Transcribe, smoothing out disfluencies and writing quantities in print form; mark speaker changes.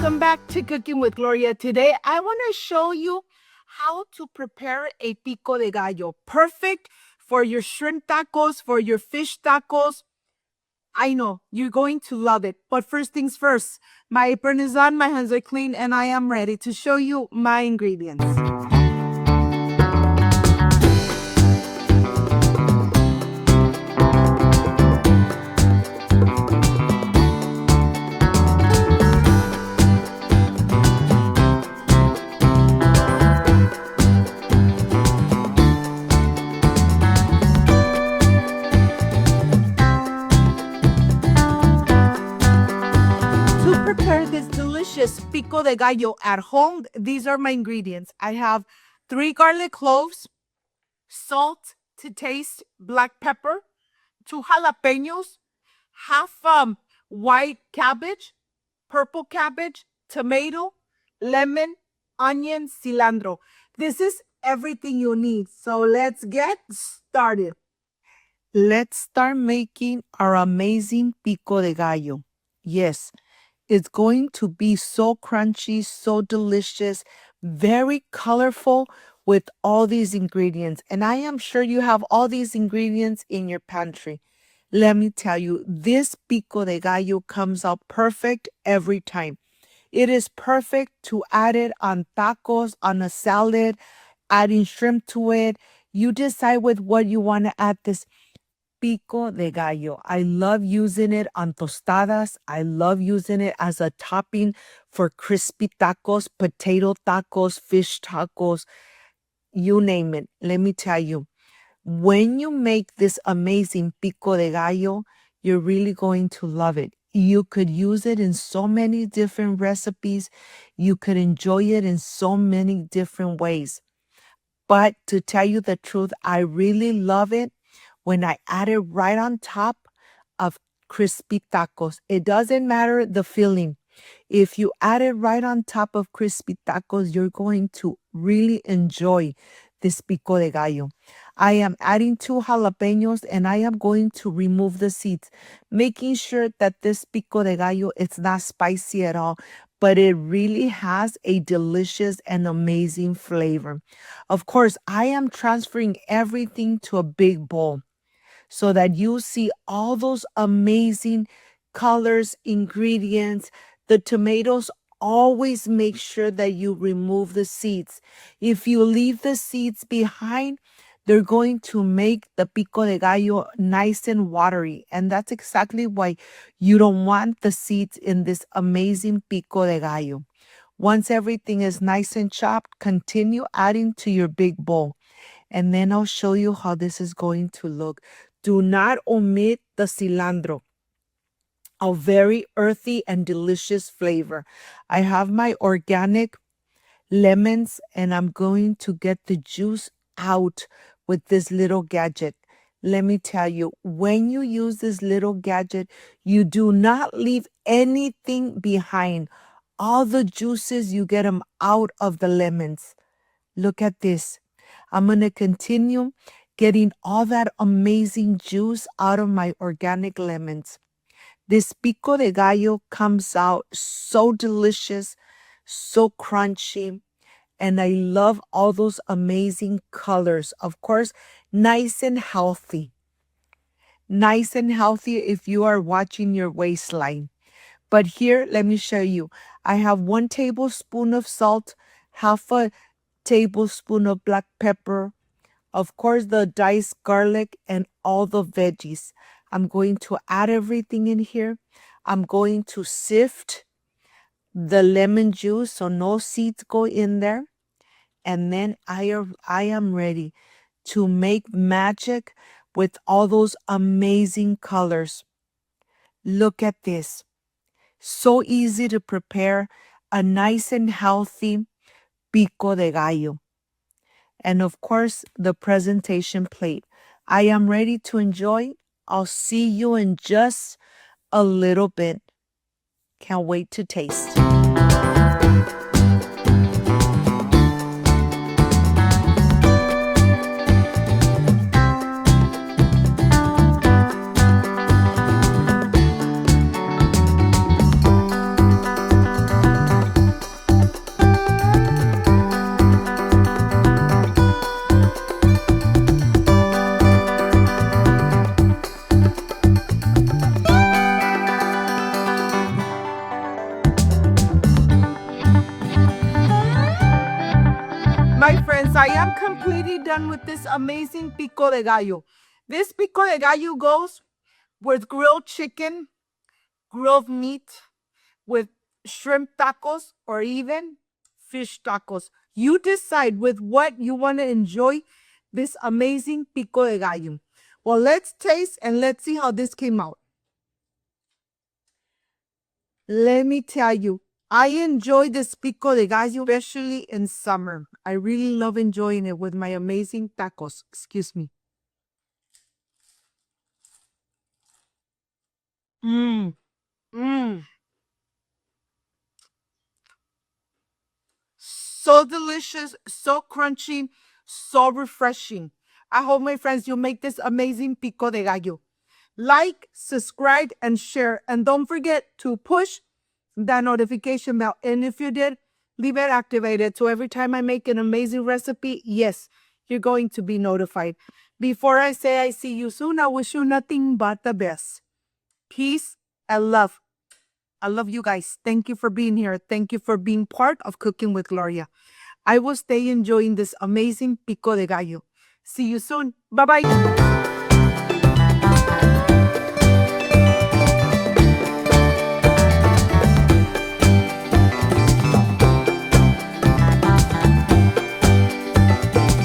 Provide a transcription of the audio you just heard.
Speaker 1: Welcome back to Cooking with Gloria. Today, I want to show you how to prepare a pico de gallo. Perfect for your shrimp tacos, for your fish tacos. I know, you're going to love it. But first things first, my apron is on, my hands are clean, and I am ready to show you my ingredients. Prepare this delicious pico de gallo at home. These are my ingredients. I have 3 garlic cloves, salt to taste, black pepper, 2 jalapenos, half white cabbage, purple cabbage, tomato, lemon, onion, cilantro. This is everything you need. So let's get started. Let's start making our amazing pico de gallo. Yes. It's going to be so crunchy, so delicious, very colorful with all these ingredients. And I am sure you have all these ingredients in your pantry. Let me tell you, this pico de gallo comes out perfect every time. It is perfect to add it on tacos, on a salad, adding shrimp to it. You decide with what you want to add this pico de gallo. I love using it on tostadas. I love using it as a topping for crispy tacos, potato tacos, fish tacos, you name it. Let me tell you, when you make this amazing pico de gallo, you're really going to love it. You could use it in so many different recipes. You could enjoy it in so many different ways. But to tell you the truth, I really love it when I add it right on top of crispy tacos. It doesn't matter the filling. If you add it right on top of crispy tacos, you're going to really enjoy this pico de gallo. I am adding 2 jalapenos and I am going to remove the seeds, making sure that this pico de gallo, it's not spicy at all, but it really has a delicious and amazing flavor. Of course, I am transferring everything to a big bowl, so that you see all those amazing colors, ingredients. The tomatoes, always make sure that you remove the seeds. If you leave the seeds behind, they're going to make the pico de gallo nice and watery. And that's exactly why you don't want the seeds in this amazing pico de gallo. Once everything is nice and chopped, continue adding to your big bowl. And then I'll show you how this is going to look. Do not omit the cilantro, a very earthy and delicious flavor. I have my organic lemons and I'm going to get the juice out with this little gadget. Let me tell you, when you use this little gadget, you do not leave anything behind. All the juices, you get them out of the lemons. Look at this. I'm going to continue getting all that amazing juice out of my organic lemons. This pico de gallo comes out so delicious, so crunchy, and I love all those amazing colors. Of course, nice and healthy. Nice and healthy if you are watching your waistline. But here, let me show you. I have 1 tablespoon of salt, half a tablespoon of black pepper, of course, the diced garlic and all the veggies. I'm going to add everything in here. I'm going to sift the lemon juice so no seeds go in there. And then I am ready to make magic with all those amazing colors. Look at this. So easy to prepare a nice and healthy pico de gallo. And of course, the presentation plate. I am ready to enjoy. I'll see you in just a little bit. Can't wait to taste. I am completely done with this amazing pico de gallo. This pico de gallo goes with grilled chicken, grilled meat, with shrimp tacos, or even fish tacos. You decide with what you want to enjoy this amazing pico de gallo. Well, let's taste and let's see how this came out. Let me tell you, I enjoy this pico de gallo, especially in summer. I really love enjoying it with my amazing tacos. Excuse me. Mmm. Mmm. So delicious, so crunchy, so refreshing. I hope, my friends, you make this amazing pico de gallo. Like, subscribe, and share. And don't forget to push that notification bell. And if you did, leave it activated. So every time I make an amazing recipe, yes, you're going to be notified. Before I say I see you soon, I wish you nothing but the best. Peace and love. I love you guys. Thank you for being here. Thank you for being part of Cooking with Gloria. I will stay enjoying this amazing pico de gallo. See you soon. Bye-bye.